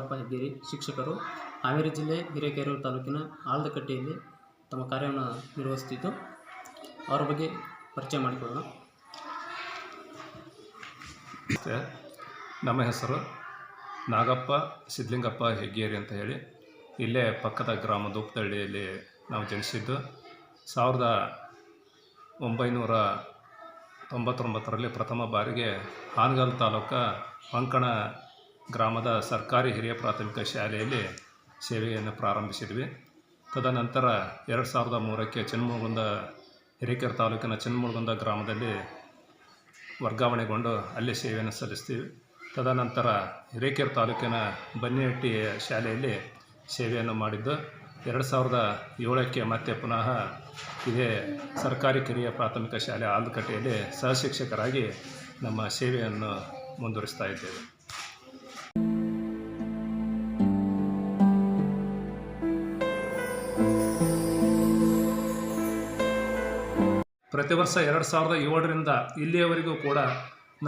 ನಾಗಪ್ಪ ಹೆಗ್ಗೇರಿ ಶಿಕ್ಷಕರು ಹಾವೇರಿ ಜಿಲ್ಲೆ ಹಿರೇಕೆರೂರು ತಾಲೂಕಿನ ಆಲದಕಟ್ಟೆಯಲ್ಲಿ ತಮ್ಮ ಕಾರ್ಯವನ್ನು ನಿರ್ವಹಿಸುತ್ತಿದ್ದು ಅವರ ಬಗ್ಗೆ ಪರಿಚಯ ಮಾಡಿಕೊಳ್ಳೋಣ. ನಮ್ಮ ಹೆಸರು ನಾಗಪ್ಪ ಸಿದ್ಲಿಂಗಪ್ಪ ಹೆಗ್ಗೇರಿ ಅಂತ ಹೇಳಿ, ಇಲ್ಲೇ ಪಕ್ಕದ ಗ್ರಾಮ ದೂಪದಹಳ್ಳಿಯಲ್ಲಿ ನಾವು ಜನಿಸಿದ್ದು. 1999ರಲ್ಲಿ ಪ್ರಥಮ ಬಾರಿಗೆ ಹಾನಗಲ್ ತಾಲೂಕು ಮಂಕಣ ಗ್ರಾಮದ ಸರ್ಕಾರಿ ಹಿರಿಯ ಪ್ರಾಥಮಿಕ ಶಾಲೆಯಲ್ಲಿ ಸೇವೆಯನ್ನು ಪ್ರಾರಂಭಿಸಿದ್ವಿ. ತದನಂತರ 2003ಕ್ಕೆ ಚಿನ್ನಮುಳಗುಂದ ಹಿರೇಕೆರೂರು ತಾಲೂಕಿನ ಚಿನ್ನಮುಳಗುಂದ ಗ್ರಾಮದಲ್ಲಿ ವರ್ಗಾವಣೆಗೊಂಡು ಅಲ್ಲಿ ಸೇವೆಯನ್ನು ಸಲ್ಲಿಸ್ತೀವಿ. ತದನಂತರ ಹಿರೇಕೆರೂರು ತಾಲೂಕಿನ ಬನ್ನಿಹಟ್ಟಿ ಶಾಲೆಯಲ್ಲಿ ಸೇವೆಯನ್ನು ಮಾಡಿದ್ದು. 2007ಕ್ಕೆ ಮತ್ತೆ ಪುನಃ ಇದೇ ಸರ್ಕಾರಿ ಕಿರಿಯ ಪ್ರಾಥಮಿಕ ಶಾಲೆ ಆಲದಕಟ್ಟೆಯಲ್ಲಿ ಸಹಶಿಕ್ಷಕರಾಗಿ ನಮ್ಮ ಸೇವೆಯನ್ನು ಮುಂದುವರಿಸ್ತಾ ಇದ್ದೇವೆ. ಪ್ರತಿ ವರ್ಷ 2007ರಿಂದ ಇಲ್ಲಿಯವರೆಗೂ ಕೂಡ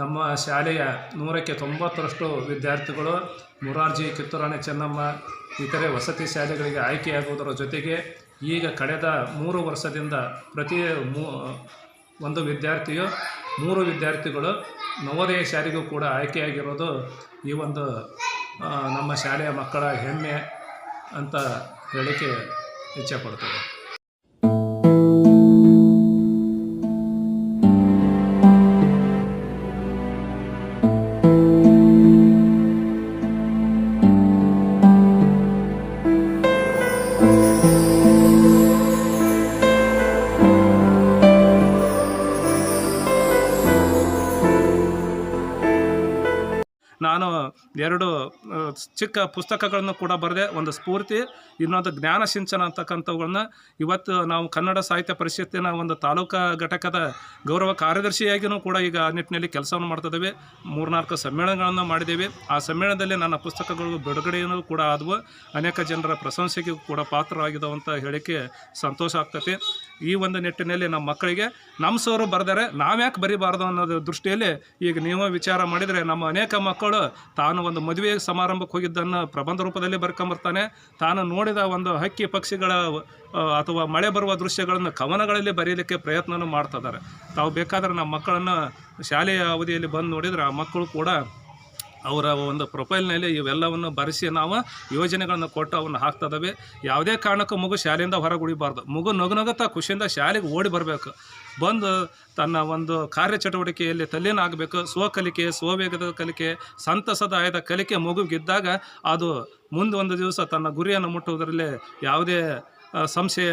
ನಮ್ಮ ಶಾಲೆಯ 100ಕ್ಕೆ 90ರಷ್ಟು ವಿದ್ಯಾರ್ಥಿಗಳು ಮೊರಾರ್ಜಿ, ಕಿತ್ತೂರಾಣಿ ಚೆನ್ನಮ್ಮ ಇತರೆ ವಸತಿ ಶಾಲೆಗಳಿಗೆ ಆಯ್ಕೆಯಾಗುವುದರ ಜೊತೆಗೆ ಈಗ ಕಳೆದ 3 ವರ್ಷದಿಂದ ಪ್ರತಿ ಒಂದು ವಿದ್ಯಾರ್ಥಿಯು 3 ವಿದ್ಯಾರ್ಥಿಗಳು ನವೋದಯ ಶಾಲೆಗೂ ಕೂಡ ಆಯ್ಕೆಯಾಗಿರೋದು ಈ ಒಂದು ನಮ್ಮ ಶಾಲೆಯ ಮಕ್ಕಳ ಹೆಮ್ಮೆ ಅಂತ ಹೇಳಿಕೆ ಇಚ್ಛೆಪಡ್ತೇವೆ. ನಾನು 2 ಚಿಕ್ಕ ಪುಸ್ತಕಗಳನ್ನು ಕೂಡ ಬರೆದೆ. ಒಂದು ಸ್ಫೂರ್ತಿ, ಇನ್ನೊಂದು ಜ್ಞಾನ ಸಿಂಚನ ಅಂತಕ್ಕಂಥವುಗಳನ್ನ ಇವತ್ತು ನಾವು ಕನ್ನಡ ಸಾಹಿತ್ಯ ಪರಿಷತ್ತಿನ ಒಂದು ತಾಲೂಕಾ ಘಟಕದ ಗೌರವ ಕಾರ್ಯದರ್ಶಿಯಾಗಿಯೂ ಕೂಡ ಈಗ ಆ ನಿಟ್ಟಿನಲ್ಲಿ ಕೆಲಸವನ್ನು ಮಾಡ್ತಿದ್ದೇವೆ. 3-4 ಸಮ್ಮೇಳನಗಳನ್ನು ಮಾಡಿದ್ದೇವೆ. ಆ ಸಮ್ಮೇಳನದಲ್ಲಿ ನನ್ನ ಪುಸ್ತಕಗಳು ಬಿಡುಗಡೆಯೂ ಕೂಡ ಆದವು. ಅನೇಕ ಜನರ ಪ್ರಶಂಸೆಗೂ ಕೂಡ ಪಾತ್ರವಾಗಿದ್ದವು ಅಂತ ಹೇಳಿಕೆ ಸಂತೋಷ ಆಗ್ತದೆ. ಈ ಒಂದು ನಿಟ್ಟಿನಲ್ಲಿ ನಮ್ಮ ಮಕ್ಕಳಿಗೆ ನಮ್ಮ ಸೋರು ಬರೆದರೆ ನಾವ್ಯಾಕೆ ಬರೀಬಾರ್ದು ಅನ್ನೋದು ದೃಷ್ಟಿಯಲ್ಲಿ ಈಗ ನೀವು ವಿಚಾರ ಮಾಡಿದರೆ ನಮ್ಮ ಅನೇಕ ಮಕ್ಕಳು ತಾನು ಒಂದು ಮದುವೆ ಸಮಾರಂಭಕ್ಕೆ ಹೋಗಿದ್ದನ್ನು ಪ್ರಬಂಧ ರೂಪದಲ್ಲಿ ಬರ್ಕೊಂಬರ್ತಾನೆ. ತಾನು ನೋಡಿದ ಒಂದು ಹಕ್ಕಿ ಪಕ್ಷಿಗಳ ಅಥವಾ ಮಳೆ ಬರುವ ದೃಶ್ಯಗಳನ್ನು ಕವನಗಳಲ್ಲಿ ಬರೀಲಿಕ್ಕೆ ಪ್ರಯತ್ನವೂ ಮಾಡ್ತಿದ್ದಾರೆ. ತಾವು ಬೇಕಾದರೆ ನಮ್ಮ ಮಕ್ಕಳನ್ನು ಶಾಲೆಯ ಅವಧಿಯಲ್ಲಿ ಬಂದು ನೋಡಿದರೆ ಆ ಮಕ್ಕಳು ಕೂಡ ಅವರ ಒಂದು ಪ್ರೊಫೈಲ್ನಲ್ಲಿ ಇವೆಲ್ಲವನ್ನು ಬರೆಸಿ ನಾವು ಯೋಜನೆಗಳನ್ನು ಕೊಟ್ಟು ಅವನ್ನು ಹಾಕ್ತಿದ್ದೇವೆ. ಯಾವುದೇ ಕಾರಣಕ್ಕೂ ಮಗು ಶಾಲೆಯಿಂದ ಹೊರಗೆ ಉಳಿಬಾರ್ದು. ಮಗು ನಗುತ್ತಾ ಖುಷಿಯಿಂದ ಶಾಲೆಗೆ ಓಡಿ ಬರಬೇಕು. ಬಂದು ತನ್ನ ಒಂದು ಕಾರ್ಯಚಟುವಟಿಕೆಯಲ್ಲಿ ತಲ್ಲೀನಾಗಬೇಕು. ಸ್ವಕಲಿಕೆ, ಸ್ವವೇಗದ ಕಲಿಕೆ, ಸಂತಸದಾಯದ ಕಲಿಕೆ ಮಗುಗಿದ್ದಾಗ ಅದು ಮುಂದೆ ಒಂದು ದಿವಸ ತನ್ನ ಗುರಿಯನ್ನು ಮುಟ್ಟುವುದರಲ್ಲಿ ಯಾವುದೇ ಸಂಶಯ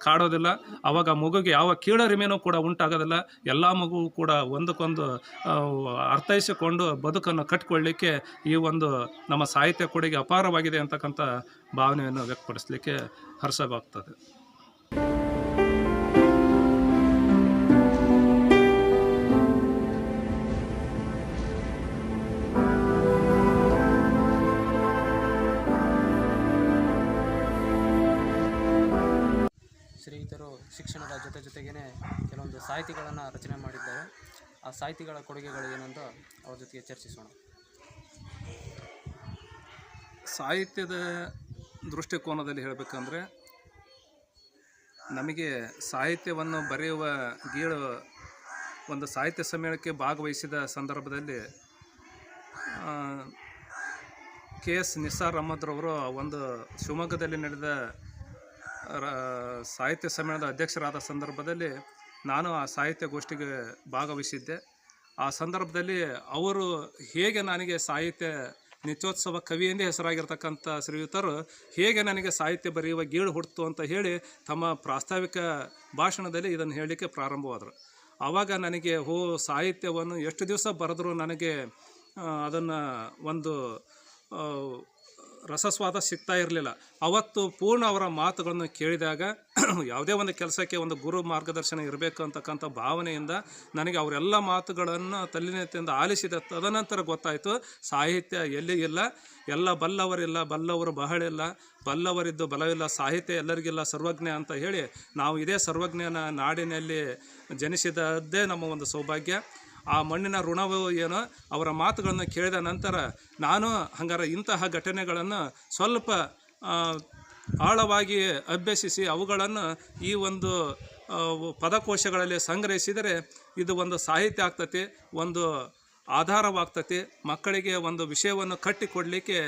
ಕಾಡೋದಿಲ್ಲ. ಆವಾಗ ಮಗುಗೆ ಯಾವ ಕೀಳರಿಮೆನೂ ಕೂಡ ಉಂಟಾಗೋದಿಲ್ಲ. ಎಲ್ಲ ಮಗು ಕೂಡ ಒಂದಕ್ಕೊಂದು ಅರ್ಥೈಸಿಕೊಂಡು ಬದುಕನ್ನು ಕಟ್ಟಿಕೊಳ್ಳಲಿಕ್ಕೆ ಈ ಒಂದು ನಮ್ಮ ಸಾಹಿತ್ಯ ಕೊಡುಗೆ ಅಪಾರವಾಗಿದೆ ಅಂತಕ್ಕಂಥ ಭಾವನೆಯನ್ನು ವ್ಯಕ್ತಪಡಿಸಲಿಕ್ಕೆ ಹರ್ಷವಾಗ್ತದೆ. ಶ್ರೀಯುತರು ಶಿಕ್ಷಣದ ಜೊತೆಗೇ ಕೆಲವೊಂದು ಸಾಹಿತಿಗಳನ್ನು ರಚನೆ ಮಾಡಿದ್ದಾರೆ. ಆ ಸಾಹಿತಿಗಳ ಕೊಡುಗೆಗಳು ಏನಂತ ಅವ್ರ ಜೊತೆಗೆ ಚರ್ಚಿಸೋಣ. ಸಾಹಿತ್ಯದ ದೃಷ್ಟಿಕೋನದಲ್ಲಿ ಹೇಳಬೇಕಂದ್ರೆ, ನಮಗೆ ಸಾಹಿತ್ಯವನ್ನು ಬರೆಯುವ ಗೀಳು ಒಂದು ಸಾಹಿತ್ಯ ಸಮ್ಮೇಳನಕ್ಕೆ ಭಾಗವಹಿಸಿದ ಸಂದರ್ಭದಲ್ಲಿ KS ನಿಸಾರ್ ಅಹಮದ್ರವರು ಒಂದು ಶಿವಮೊಗ್ಗದಲ್ಲಿ ನಡೆದ ಸಾಹಿತ್ಯ ಸಮ್ಮೇಳನದ ಅಧ್ಯಕ್ಷರಾದ ಸಂದರ್ಭದಲ್ಲಿ ನಾನು ಆ ಸಾಹಿತ್ಯ ಗೋಷ್ಠಿಗೆ ಭಾಗವಹಿಸಿದ್ದೆ. ಆ ಸಂದರ್ಭದಲ್ಲಿ ಅವರು ಹೇಗೆ ನನಗೆ ಸಾಹಿತ್ಯ ನಿತ್ಯೋತ್ಸವ ಕವಿ ಎಂದೇ ಹೆಸರಾಗಿರ್ತಕ್ಕಂಥ ಶ್ರೀಯುತರು ಹೇಗೆ ನನಗೆ ಸಾಹಿತ್ಯ ಬರೆಯುವ ಗೀಳು ಹುಟ್ಟಿತು ಅಂತ ಹೇಳಿ ತಮ್ಮ ಪ್ರಾಸ್ತಾವಿಕ ಭಾಷಣದಲ್ಲಿ ಇದನ್ನು ಹೇಳಲಿಕ್ಕೆ ಪ್ರಾರಂಭವಾದರು. ಆವಾಗ ನನಗೆ ಸಾಹಿತ್ಯವನ್ನು ಎಷ್ಟು ದಿವಸ ಬರೆದರೂ ನನಗೆ ಅದನ್ನು ಒಂದು ರಸಸ್ವಾದ ಸಿಗ್ತಾ ಇರಲಿಲ್ಲ. ಅವತ್ತು ಪೂರ್ಣ ಅವರ ಮಾತುಗಳನ್ನು ಕೇಳಿದಾಗ ಯಾವುದೇ ಒಂದು ಕೆಲಸಕ್ಕೆ ಒಂದು ಗುರು ಮಾರ್ಗದರ್ಶನ ಇರಬೇಕು ಅಂತಕ್ಕಂಥ ಭಾವನೆಯಿಂದ ನನಗೆ ಅವರೆಲ್ಲ ಮಾತುಗಳನ್ನು ತಲ್ಲಿನೆತ್ತಿಂದ ಆಲಿಸಿದ ತದನಂತರ ಗೊತ್ತಾಯಿತು, ಸಾಹಿತ್ಯ ಎಲ್ಲಿ ಇಲ್ಲ, ಎಲ್ಲ ಬಲ್ಲವರಿಲ್ಲ, ಬಲ್ಲವರು ಬಹಳಿಲ್ಲ, ಬಲ್ಲವರಿದ್ದು ಬಲವಿಲ್ಲ, ಸಾಹಿತ್ಯ ಎಲ್ಲರಿಗಿಲ್ಲ, ಸರ್ವಜ್ಞ ಅಂತ ಹೇಳಿ ನಾವು ಇದೇ ಸರ್ವಜ್ಞನ ನಾಡಿನಲ್ಲಿ ಜನಿಸಿದದ್ದೇ ನಮ್ಮ ಒಂದು ಸೌಭಾಗ್ಯ. ಆ ಮಣ್ಣಿನ ಋಣವು ಏನೋ ಅವರ ಮಾತುಗಳನ್ನು ಕೇಳಿದ ನಂತರ ನಾನು ಹಂಗಾರೆ ಇಂತಹ ಘಟನೆಗಳನ್ನು ಸ್ವಲ್ಪ ಆಳವಾಗಿ ಅಭ್ಯಸಿಸಿ ಅವುಗಳನ್ನು ಈ ಒಂದು ಪದಕೋಶಗಳಲ್ಲಿ ಸಂಗ್ರಹಿಸಿದರೆ ಇದು ಒಂದು ಸಾಹಿತ್ಯ ಆಗ್ತತಿ, ಒಂದು ಆಧಾರವಾಗ್ತತಿ, ಮಕ್ಕಳಿಗೆ ಒಂದು ವಿಷಯವನ್ನು ಕಟ್ಟಿಕೊಡಲಿಕ್ಕೆ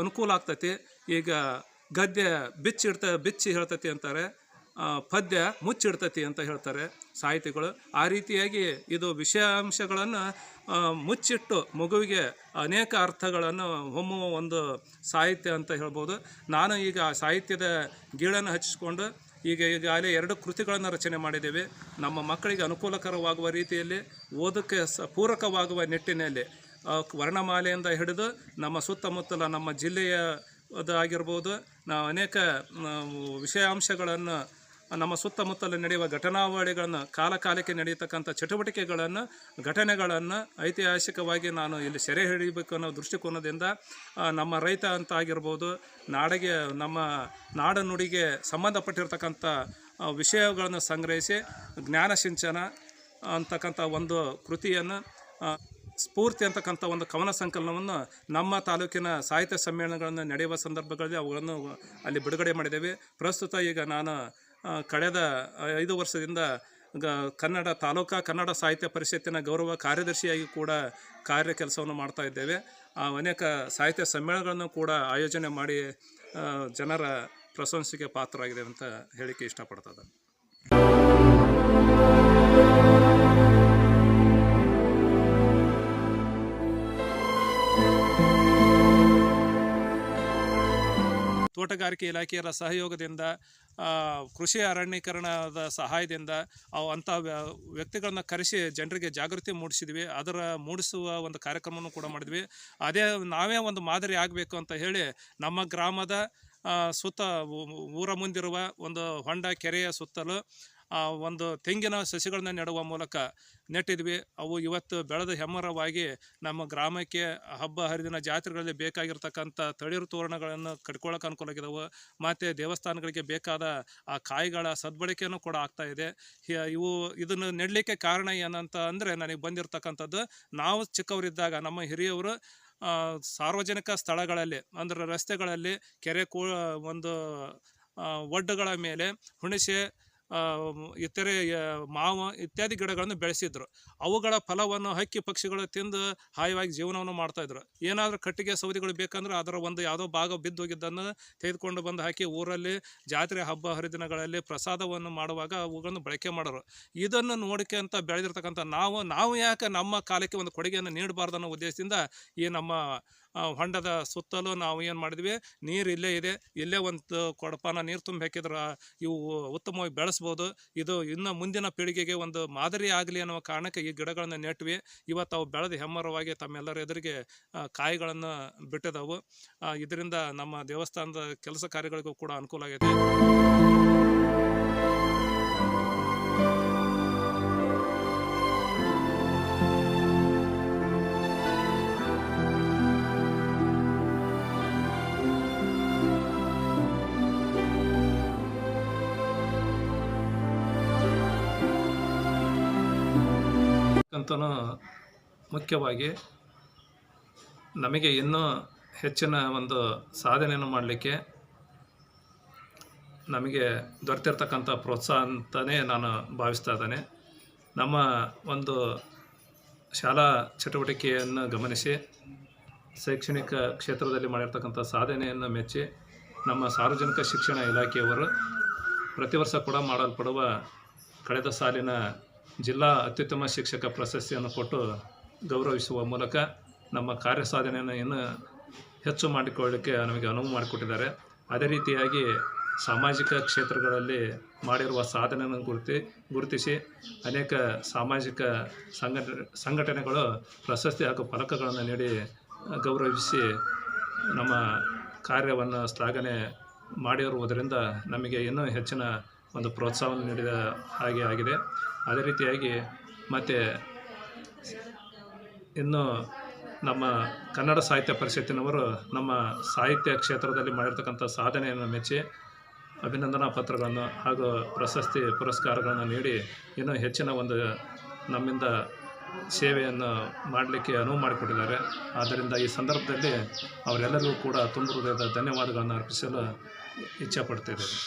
ಅನುಕೂಲ ಆಗ್ತತಿ. ಈಗ ಗದ್ಯ ಬಿಚ್ಚಿ ಹೇಳ್ತತಿ ಅಂತಾರೆ, ಪದ್ಯ ಮುಚ್ಚಿಡ್ತತಿ ಅಂತ ಹೇಳ್ತಾರೆ ಸಾಹಿತಿಗಳು. ಆ ರೀತಿಯಾಗಿ ಇದು ವಿಷಯಾಂಶಗಳನ್ನು ಮುಚ್ಚಿಟ್ಟು ಮಗುವಿಗೆ ಅನೇಕ ಅರ್ಥಗಳನ್ನು ಹೊಮ್ಮುವ ಒಂದು ಸಾಹಿತ್ಯ ಅಂತ ಹೇಳ್ಬೋದು. ನಾನು ಈಗ ಸಾಹಿತ್ಯದ ಗೀಳನ್ನು ಹಚ್ಚಿಕೊಂಡು ಈಗಾಗಲೇ 2 ಕೃತಿಗಳನ್ನು ರಚನೆ ಮಾಡಿದ್ದೇವೆ. ನಮ್ಮ ಮಕ್ಕಳಿಗೆ ಅನುಕೂಲಕರವಾಗುವ ರೀತಿಯಲ್ಲಿ ಓದಕ್ಕೆ ಪೂರಕವಾಗುವ ನಿಟ್ಟಿನಲ್ಲಿ ವರ್ಣಮಾಲೆಯಿಂದ ಹಿಡಿದು ನಮ್ಮ ಸುತ್ತಮುತ್ತಲ ನಮ್ಮ ಜಿಲ್ಲೆಯದಾಗಿರ್ಬೋದು, ನಾವು ಅನೇಕ ವಿಷಯಾಂಶಗಳನ್ನು ನಮ್ಮ ಸುತ್ತಮುತ್ತಲು ನಡೆಯುವ ಘಟನಾವಳಿಗಳನ್ನು ಕಾಲಕ್ಕೆ ನಡೆಯತಕ್ಕಂಥ ಘಟನೆಗಳನ್ನು ಐತಿಹಾಸಿಕವಾಗಿ ನಾನು ಇಲ್ಲಿ ಸೆರೆ ಹಿಡಿಯಬೇಕು ಅನ್ನೋ ದೃಷ್ಟಿಕೋನದಿಂದ ನಮ್ಮ ರೈತ ಅಂತ ಆಗಿರ್ಬೋದು, ನಾಡಿಗೆ ನಮ್ಮ ನಾಡ ನುಡಿಗೆ ಸಂಬಂಧಪಟ್ಟಿರ್ತಕ್ಕಂಥ ವಿಷಯಗಳನ್ನು ಸಂಗ್ರಹಿಸಿ ಜ್ಞಾನ ಸಿಂಚನ ಅಂತಕ್ಕಂಥ ಒಂದು ಕೃತಿಯನ್ನು, ಸ್ಫೂರ್ತಿ ಅಂತಕ್ಕಂಥ ಒಂದು ಕವನ ಸಂಕಲನವನ್ನು ನಮ್ಮ ತಾಲೂಕಿನ ಸಾಹಿತ್ಯ ಸಮ್ಮೇಳನಗಳನ್ನು ನಡೆಯುವ ಸಂದರ್ಭಗಳಲ್ಲಿ ಅವುಗಳನ್ನು ಅಲ್ಲಿ ಬಿಡುಗಡೆ ಮಾಡಿದ್ದೇವೆ. ಪ್ರಸ್ತುತ ಈಗ ನಾನು ಕಳೆದ 5 ವರ್ಷದಿಂದ ತಾಲೂಕಾ ಕನ್ನಡ ಸಾಹಿತ್ಯ ಪರಿಷತ್ತಿನ ಗೌರವ ಕಾರ್ಯದರ್ಶಿಯಾಗಿ ಕೂಡ ಕೆಲಸವನ್ನು ಮಾಡ್ತಾ ಇದ್ದೇವೆ. ಅನೇಕ ಸಾಹಿತ್ಯ ಸಮ್ಮೇಳನಗಳನ್ನು ಕೂಡ ಆಯೋಜನೆ ಮಾಡಿ ಜನರ ಪ್ರಶಂಸೆಗೆ ಪಾತ್ರರಾಗಿದೆ ಅಂತ ಹೇಳಿಕೆ ಇಷ್ಟಪಡ್ತದೆ. ತೋಟಗಾರಿಕೆ ಇಲಾಖೆಯ ಸಹಯೋಗದಿಂದ, ಕೃಷಿ ಅರಣ್ಯೀಕರಣದ ಸಹಾಯದಿಂದ ಅಂಥ ವ್ಯಕ್ತಿಗಳನ್ನ ಕರೆಸಿ ಜನರಿಗೆ ಜಾಗೃತಿ ಮೂಡಿಸಿದ್ವಿ. ಮೂಡಿಸುವ ಒಂದು ಕಾರ್ಯಕ್ರಮವನ್ನು ಕೂಡ ಮಾಡಿದ್ವಿ. ನಾವೇ ಒಂದು ಮಾದರಿ ಆಗಬೇಕು ಅಂತ ಹೇಳಿ ನಮ್ಮ ಗ್ರಾಮದ ಸುತ್ತ ಊರ ಮುಂದಿರುವ ಒಂದು ಹೊಂಡ ಕೆರೆಯ ಸುತ್ತಲೂ ಒಂದು ತೆಂಗಿನ ಸಸಿಗಳನ್ನ ನೆಡುವ ಮೂಲಕ ನೆಟ್ಟಿದ್ವಿ. ಅವು ಇವತ್ತು ಬೆಳೆದು ಹೆಮ್ಮರವಾಗಿ ನಮ್ಮ ಗ್ರಾಮಕ್ಕೆ ಹಬ್ಬ ಹರಿದಿನ ಜಾತ್ರೆಗಳಲ್ಲಿ ಬೇಕಾಗಿರ್ತಕ್ಕಂಥ ತಳಿರು ತೋರಣಗಳನ್ನು ಕಟ್ಕೊಳ್ಳೋಕೆ ಅನುಕೂಲ ಆಗಿದಾವೆ. ಮತ್ತು ದೇವಸ್ಥಾನಗಳಿಗೆ ಬೇಕಾದ ಆ ಕಾಯಿಗಳ ಸದ್ಬಳಕೆಯನ್ನು ಕೂಡ ಆಗ್ತಾ ಇದೆ. ಇದನ್ನು ನೆಡಲಿಕ್ಕೆ ಕಾರಣ ಏನಂತ ಅಂದರೆ, ನನಗೆ ಬಂದಿರತಕ್ಕಂಥದ್ದು, ನಾವು ಚಿಕ್ಕವರಿದ್ದಾಗ ನಮ್ಮ ಹಿರಿಯವರು ಸಾರ್ವಜನಿಕ ಸ್ಥಳಗಳಲ್ಲಿ ಅಂದರೆ ರಸ್ತೆಗಳಲ್ಲಿ ಒಂದು ಒಡ್ಡುಗಳ ಮೇಲೆ ಹುಣಸೆ, ಇತರೆ ಮಾವು ಇತ್ಯಾದಿ ಗಿಡಗಳನ್ನು ಬೆಳೆಸಿದ್ರು. ಅವುಗಳ ಫಲವನ್ನು ಹಕ್ಕಿ ಪಕ್ಷಿಗಳು ತಿಂದು ಹಾಯವಾಗಿ ಜೀವನವನ್ನು ಮಾಡ್ತಾಯಿದ್ರು. ಏನಾದರೂ ಕಟ್ಟಿಗೆ ಸೌದಿಗಳು ಬೇಕಂದ್ರೆ ಅದರ ಒಂದು ಯಾವುದೋ ಭಾಗ ಬಿದ್ದು ಹೋಗಿದ್ದನ್ನು ತೆಗೆದುಕೊಂಡು ಬಂದು ಹಾಕಿ ಊರಲ್ಲಿ ಜಾತ್ರೆ ಹಬ್ಬ ಹರಿದಿನಗಳಲ್ಲಿ ಪ್ರಸಾದವನ್ನು ಮಾಡುವಾಗ ಅವುಗಳನ್ನು ಬಳಕೆ ಮಾಡೋರು. ಇದನ್ನು ನೋಡಿಕೆ ಅಂತ ಬೆಳೆದಿರ್ತಕ್ಕಂಥ ನಾವು ಯಾಕೆ ನಮ್ಮ ಕಾಲಕ್ಕೆ ಒಂದು ಕೊಡುಗೆಯನ್ನು ನೀಡಬಾರ್ದು ಅನ್ನೋ ಉದ್ದೇಶದಿಂದ ಈ ನಮ್ಮ ಹೊಂಡದ ಸುತ್ತಲೂ ನಾವು ಏನು ಮಾಡಿದ್ವಿ, ನೀರು ಇಲ್ಲೇ ಇದೆ, ಇಲ್ಲೇ ಒಂದು ಕೊಡಪಾನ ನೀರು ತುಂಬಿ ಹಾಕಿದ್ರೆ ಇವು ಉತ್ತಮವಾಗಿ ಬೆಳೆಸ್ಬೋದು, ಇದು ಇನ್ನು ಮುಂದಿನ ಪೀಳಿಗೆಗೆ ಒಂದು ಮಾದರಿ ಆಗಲಿ ಅನ್ನೋ ಕಾರಣಕ್ಕೆ ಈ ಗಿಡಗಳನ್ನು ನೆಟ್ವಿ. ಇವತ್ತು ಅವು ಬೆಳೆದು ಹೆಮ್ಮರವಾಗಿ ತಮ್ಮೆಲ್ಲರ ಎದುರಿಗೆ ಕಾಯಿಗಳನ್ನು ಬಿಟ್ಟಿದವು. ಇದರಿಂದ ನಮ್ಮ ದೇವಸ್ಥಾನದ ಕೆಲಸ ಕಾರ್ಯಗಳಿಗೂ ಕೂಡ ಅನುಕೂಲ ಆಗೈತೆ. ಅಂತನೂ ಮುಖ್ಯವಾಗಿ ನಮಗೆ ಇನ್ನೂ ಹೆಚ್ಚಿನ ಒಂದು ಸಾಧನೆಯನ್ನು ಮಾಡಲಿಕ್ಕೆ ನಮಗೆ ದೊರೆತಿರ್ತಕ್ಕಂಥ ಪ್ರೋತ್ಸಾಹ ಅಂತಲೇ ನಾನು ಭಾವಿಸ್ತಾ ಇದ್ದೇನೆ. ನಮ್ಮ ಒಂದು ಶಾಲಾ ಚಟುವಟಿಕೆಯನ್ನು ಗಮನಿಸಿ ಶೈಕ್ಷಣಿಕ ಕ್ಷೇತ್ರದಲ್ಲಿ ಮಾಡಿರ್ತಕ್ಕಂಥ ಸಾಧನೆಯನ್ನು ಮೆಚ್ಚಿ ನಮ್ಮ ಸಾರ್ವಜನಿಕ ಶಿಕ್ಷಣ ಇಲಾಖೆಯವರು ಪ್ರತಿ ವರ್ಷ ಕೂಡ ಮಾಡಲ್ಪಡುವ ಕಳೆದ ಸಾಲಿನ ಜಿಲ್ಲಾ ಅತ್ಯುತ್ತಮ ಶಿಕ್ಷಕ ಪ್ರಶಸ್ತಿಯನ್ನು ಕೊಟ್ಟು ಗೌರವಿಸುವ ಮೂಲಕ ನಮ್ಮ ಕಾರ್ಯ ಸಾಧನೆಯನ್ನು ಇನ್ನೂ ಹೆಚ್ಚು ಮಾಡಿಕೊಳ್ಳಲಿಕ್ಕೆ ನಮಗೆ ಅನುವು ಮಾಡಿಕೊಟ್ಟಿದ್ದಾರೆ. ಅದೇ ರೀತಿಯಾಗಿ ಸಾಮಾಜಿಕ ಕ್ಷೇತ್ರಗಳಲ್ಲಿ ಮಾಡಿರುವ ಸಾಧನೆಯನ್ನು ಗುರುತಿಸಿ ಅನೇಕ ಸಾಮಾಜಿಕ ಸಂಘಟನೆಗಳು ಪ್ರಶಸ್ತಿ ಹಾಗೂ ಫಲಕಗಳನ್ನು ನೀಡಿ ಗೌರವಿಸಿ ನಮ್ಮ ಕಾರ್ಯವನ್ನು ಶ್ಲಾಘನೆ ಮಾಡಿರುವುದರಿಂದ ನಮಗೆ ಇನ್ನೂ ಹೆಚ್ಚಿನ ಒಂದು ಪ್ರೋತ್ಸಾಹವನ್ನು ನೀಡಿದ ಹಾಗೆ ಆಗಿದೆ. ಅದೇ ರೀತಿಯಾಗಿ ಮತ್ತು ಇನ್ನು ನಮ್ಮ ಕನ್ನಡ ಸಾಹಿತ್ಯ ಪರಿಷತ್ತಿನವರು ನಮ್ಮ ಸಾಹಿತ್ಯ ಕ್ಷೇತ್ರದಲ್ಲಿ ಮಾಡಿರ್ತಕ್ಕಂಥ ಸಾಧನೆಯನ್ನು ಮೆಚ್ಚಿ ಅಭಿನಂದನಾ ಪತ್ರಗಳನ್ನು ಹಾಗೂ ಪ್ರಶಸ್ತಿ ಪುರಸ್ಕಾರಗಳನ್ನು ನೀಡಿ ಇನ್ನೂ ಹೆಚ್ಚಿನ ಒಂದು ನಮ್ಮಿಂದ ಸೇವೆಯನ್ನು ಮಾಡಲಿಕ್ಕೆ ಅನುವು ಮಾಡಿಕೊಟ್ಟಿದ್ದಾರೆ. ಆದ್ದರಿಂದ ಈ ಸಂದರ್ಭದಲ್ಲಿ ಅವರೆಲ್ಲರಿಗೂ ಕೂಡ ತುಂಬ ಹೃದಯದ ಧನ್ಯವಾದಗಳನ್ನು ಅರ್ಪಿಸಲು ಇಚ್ಛೆಪಡ್ತಿದ್ದೇನೆ.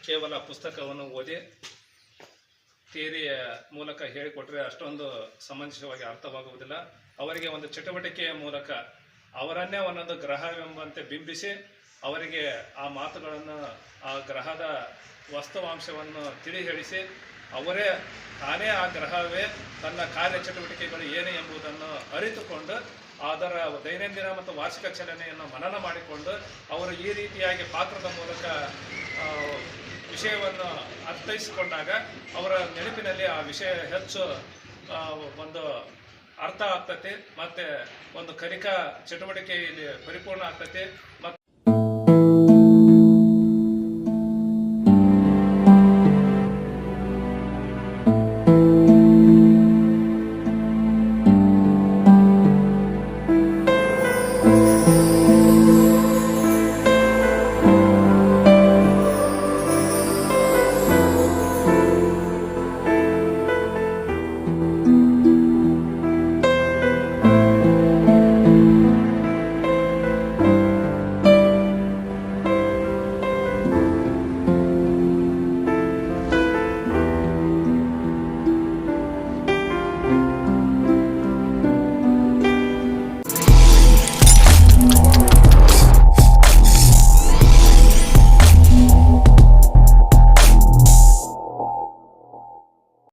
ಕೇವಲ ಪುಸ್ತಕವನ್ನು ಓದಿ ಥಿಯರಿಯ ಮೂಲಕ ಹೇಳಿಕೊಟ್ರೆ ಅಷ್ಟೊಂದು ಸಮಂಜಸವಾಗಿ ಅರ್ಥವಾಗುವುದಿಲ್ಲ. ಅವರಿಗೆ ಒಂದು ಚಟುವಟಿಕೆಯ ಮೂಲಕ ಅವರನ್ನೇ ಒಂದೊಂದು ಗ್ರಹವೆಂಬಂತೆ ಬಿಂಬಿಸಿ ಅವರಿಗೆ ಆ ಮಾತುಗಳನ್ನು, ಆ ಗ್ರಹದ ವಾಸ್ತವಾಂಶವನ್ನು ತಿಳಿ ಹೇಳಿಸಿ ಅವರೇ ತಾನೇ ಆ ಗ್ರಹವೇ ತನ್ನ ಕಾರ್ಯಚಟುವಟಿಕೆಗಳು ಏನು ಎಂಬುದನ್ನು ಅರಿತುಕೊಂಡು ಅದರ ದೈನಂದಿನ ಮತ್ತು ವಾರ್ಷಿಕ ಚಲನೆಯನ್ನು ಮನನ ಮಾಡಿಕೊಂಡು ಅವರು ಈ ರೀತಿಯಾಗಿ ಪಾತ್ರದ ಮೂಲಕ ವಿಷಯವನ್ನು ಅರ್ಥೈಸಿಕೊಂಡಾಗ ಅವರ ನೆನಪಿನಲ್ಲಿ ಆ ವಿಷಯ ಹೆಚ್ಚು ಒಂದು ಅರ್ಥ ಆಗ್ತದೆ ಮತ್ತು ಒಂದು ಕಲಿಕಾ ಚಟುವಟಿಕೆಯಲ್ಲಿ ಪರಿಪೂರ್ಣ ಆಗ್ತದೆ. ಮತ್ತು